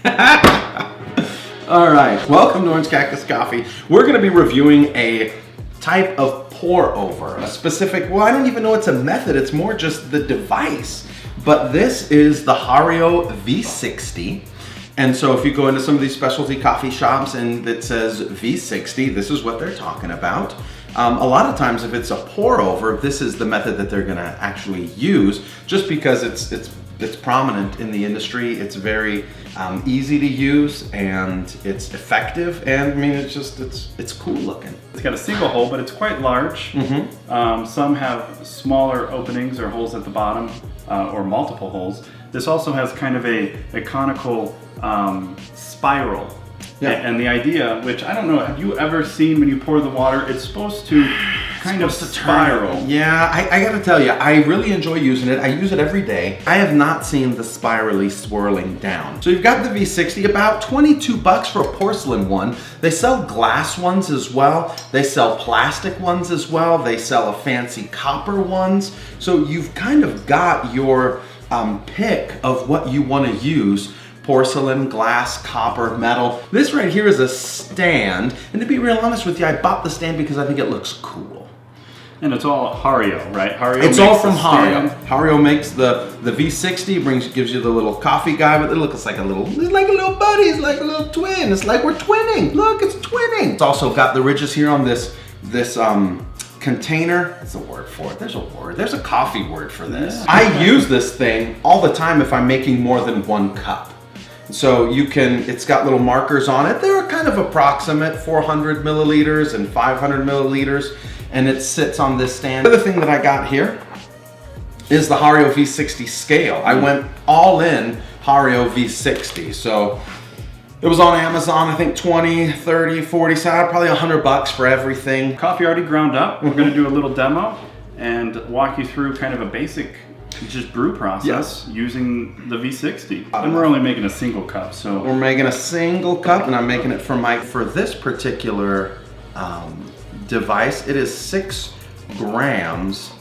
All right, welcome to Orange Cactus Coffee. We're going to be reviewing a type of pour over, a specific, well, I don't even know it's a method, it's more just the device. But this is the Hario V60. And so if you go into some of these specialty coffee shops and it says V60, this is what they're talking about. A lot of times if it's a pour over, this is the method that they're gonna actually use, just because it's prominent in the industry. It's very easy to use and it's effective, and I mean it's cool looking. It's got a single hole, but it's quite large. Some have smaller openings or holes at the bottom, or multiple holes. This also has kind of a conical spiral. Yeah. And the idea, which I don't know, have you ever seen when you pour the water, it's supposed to kind of spiral. Yeah, I gotta tell you, I really enjoy using it. I use it every day. I have not seen the spirally swirling down. So you've got the V60, about 22 bucks for a porcelain one. They sell glass ones as well. They sell plastic ones as well. They sell a fancy copper ones. So you've kind of got your pick of what you want to use. Porcelain, glass, copper, metal. This right here is a stand, and to be real honest with you, I bought the stand because I think it looks cool. And it's all Hario, right? Hario. It's all from Hario. Hario makes the V60, gives you the little coffee guy, but it looks like a little buddy. It's like a little twin. It's like we're twinning. Look, it's twinning. It's also got the ridges here on this container. What's the word for it? There's a word. There's a coffee word for this. Yeah. I use this thing all the time if I'm making more than one cup. So it's got little markers on it. They're kind of approximate, 400 milliliters and 500 milliliters, and it sits on this stand. The other thing that I got here is the Hario V60 scale. I went all in Hario V60. So it was on Amazon, I think 20, 30, 40, so probably 100 bucks for everything. Coffee already ground up. We're gonna do a little demo and walk you through kind of a basic just brew process using the V60. And we're only making a single cup, so. We're making a single cup, and I'm making it for this particular device. It is 6 grams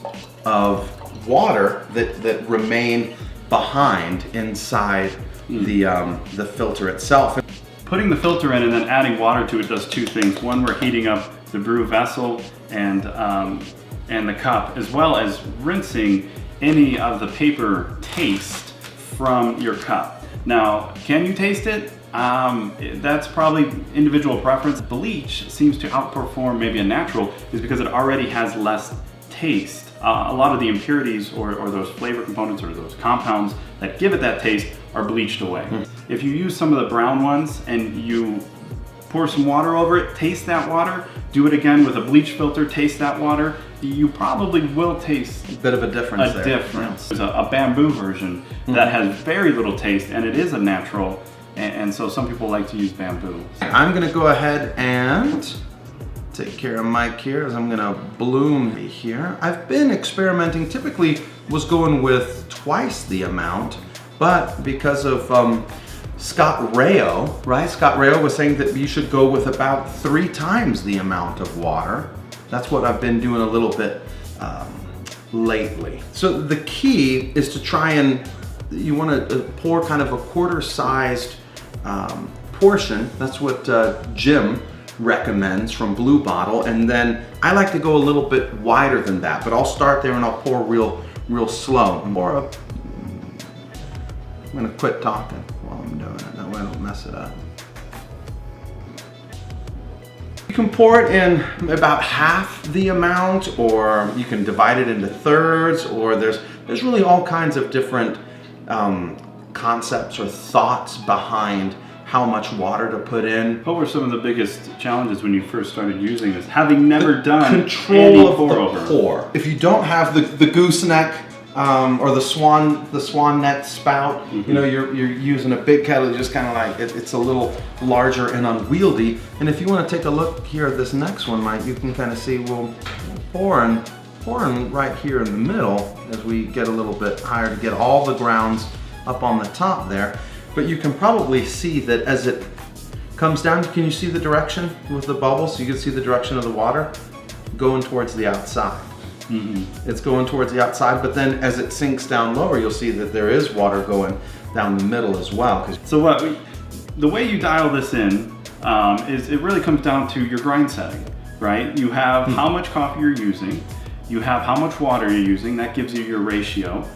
of water that remain behind inside the filter itself. Putting the filter in and then adding water to it does 2 things. One, we're heating up the brew vessel and the cup, as well as rinsing any of the paper taste from your cup. Now, can you taste it? That's probably individual preference. Bleach seems to outperform maybe a natural, is because it already has less taste. A lot of the impurities or those flavor components or those compounds that give it that taste are bleached away. If you use some of the brown ones and you pour some water over it, taste that water, do it again with a bleach filter, taste that water, you probably will taste a bit of a difference there. Difference. There's a bamboo version that has very little taste, and it is a natural, and so some people like to use bamboo. I'm gonna go ahead and take care of Mike here as I'm gonna bloom here. I've been experimenting, typically was going with twice the amount, but because of Scott Rayo, right? Scott Rayo was saying that you should go with about 3 times the amount of water. That's what I've been doing a little bit lately. So the key is to try and, you want to pour kind of a quarter-sized portion. That's what Jim recommends from Blue Bottle, and then I like to go a little bit wider than that, but I'll start there and I'll pour real slow. I'm gonna quit talking while I'm doing it, that way I don't mess it up. You can pour it in about half the amount, or you can divide it into thirds, or there's really all kinds of different concepts or thoughts behind how much water to put in. What were some of the biggest challenges when you first started using this, having never done control of the pour? If you don't have the gooseneck or the swan neck spout, you know, you're using a big kettle, just kind of like it's a little larger and unwieldy. And if you want to take a look here at this next one, Mike, you can kind of see we're pouring right here in the middle as we get a little bit higher to get all the grounds up on the top there. But you can probably see that as it comes down, can you see the direction with the bubbles? So you can see the direction of the water going towards the outside. It's going towards the outside, but then as it sinks down lower, you'll see that there is water going down the middle as well. So what the way you dial this in is it really comes down to your grind setting, right? You have how much coffee you're using, you have how much water you're using, that gives you your ratio.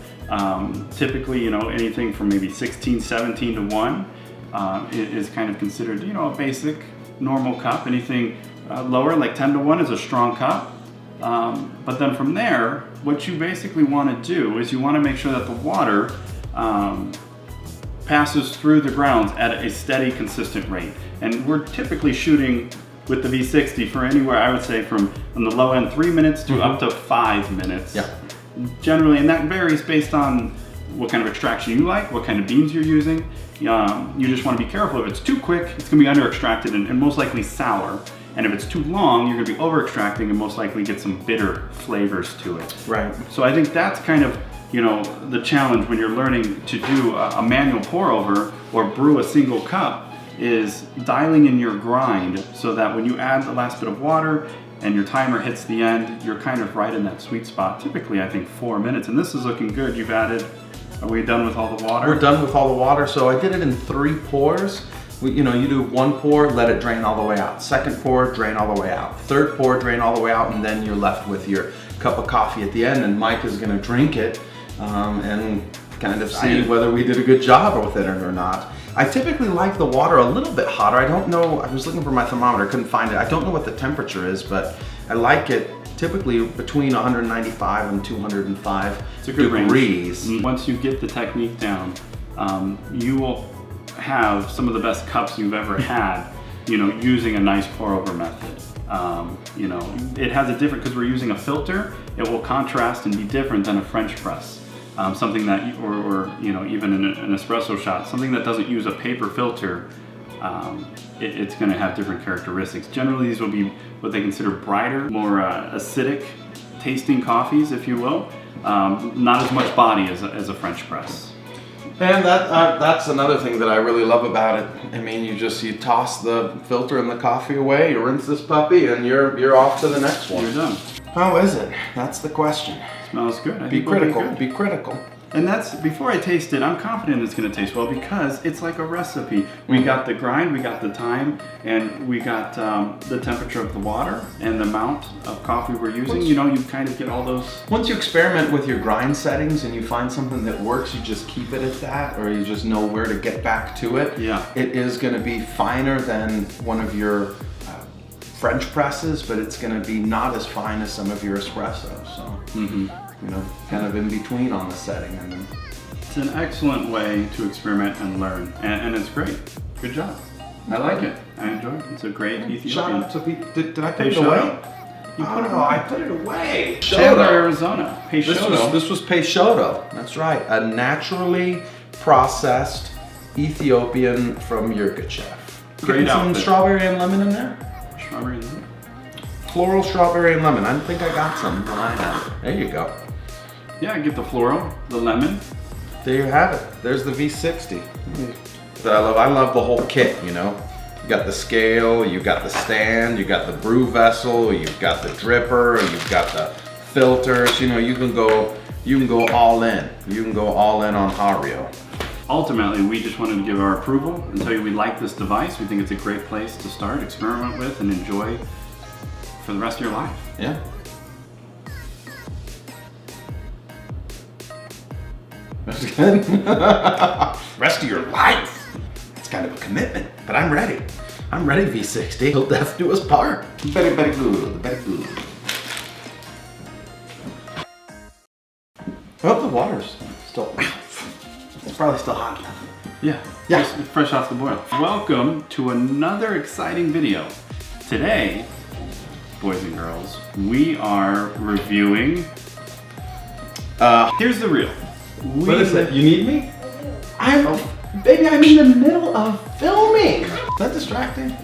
Typically, you know, anything from maybe 16, 17 to 1 is kind of considered, you know, a basic normal cup. Anything lower, like 10 to 1, is a strong cup. But then from there, what you basically want to do is you want to make sure that the water passes through the grounds at a steady, consistent rate. And we're typically shooting with the V60 for anywhere, I would say, from on the low end 3 minutes to up to 5 minutes. Yeah. Generally, and that varies based on what kind of extraction you like, what kind of beans you're using. You just want to be careful. If it's too quick, it's going to be under extracted and most likely sour. And if it's too long, you're going to be over extracting and most likely get some bitter flavors to it. Right. So I think that's kind of, you know, the challenge when you're learning to do a manual pour over or brew a single cup, is dialing in your grind so that when you add the last bit of water and your timer hits the end, you're kind of right in that sweet spot. Typically, I think 4 minutes, and this is looking good. You've added, are we done with all the water? We're done with all the water, so I did it in 3 pours. You know, you do 1 pour, let it drain all the way out. 2nd pour, drain all the way out. 3rd pour, drain all the way out, and then you're left with your cup of coffee at the end, and Mike is gonna drink it and kind of see whether we did a good job with it or not. I typically like the water a little bit hotter. I don't know, I was looking for my thermometer, couldn't find it. I don't know what the temperature is, but I like it typically between 195 and 205 degrees. Range. Once you get the technique down, you will have some of the best cups you've ever had, you know, using a nice pour over method. You know, it has a different, because we're using a filter, it will contrast and be different than a French press. Something that, or you know, even an espresso shot, something that doesn't use a paper filter, it's going to have different characteristics. Generally, these will be what they consider brighter, more acidic tasting coffees, if you will. Not as much body as a French press. And that's another thing that I really love about it. I mean, you toss the filter and the coffee away, you rinse this puppy, and you're off to the next one. You're done. How is it? That's the question. Smells good. Be critical. Be critical. And that's, before I taste it, I'm confident it's going to taste well because it's like a recipe. We got the grind, we got the time, and we got the temperature of the water and the amount of coffee we're using. You know, you kind of get all those. Once you experiment with your grind settings and you find something that works, you just keep it at that, or you just know where to get back to it. Yeah. It is going to be finer than one of your French presses, but it's going to be not as fine as some of your espressos. So, you know, kind of in between on the setting. And then it's an excellent way to experiment and learn, and it's great. Good job. I like it. I enjoy it. It's a great Ethiopian. Shout out to did I put it away? You put it away. I put it away. Chandler, Arizona. Peixoto. This was Peixoto. That's right. A naturally processed Ethiopian from Yirgacheffe. Great some outfit. Strawberry and lemon in there? Strawberry and lemon. Floral strawberry and lemon. I think I got some when I had it. There you go. Yeah, get the floral, the lemon. There you have it. There's the V60 that I love. I love the whole kit, you know. You got the scale, you got the stand, you got the brew vessel, you've got the dripper, you've got the filters. You know, you can go all in. You can go all in on Hario. Ultimately, we just wanted to give our approval and tell you we like this device. We think it's a great place to start, experiment with, and enjoy for the rest of your life. Yeah. That's good. Rest of your life. It's kind of a commitment, but I'm ready. I'm ready, V60. Till death do us part. Very, very good. Very good. I hope the water's still. It's probably still hot. Yeah. Just fresh off the boil. Welcome to another exciting video. Today, boys and girls, we are reviewing. Here's the reel. What is it? You need me? Baby, I'm in the middle of filming. Is that distracting?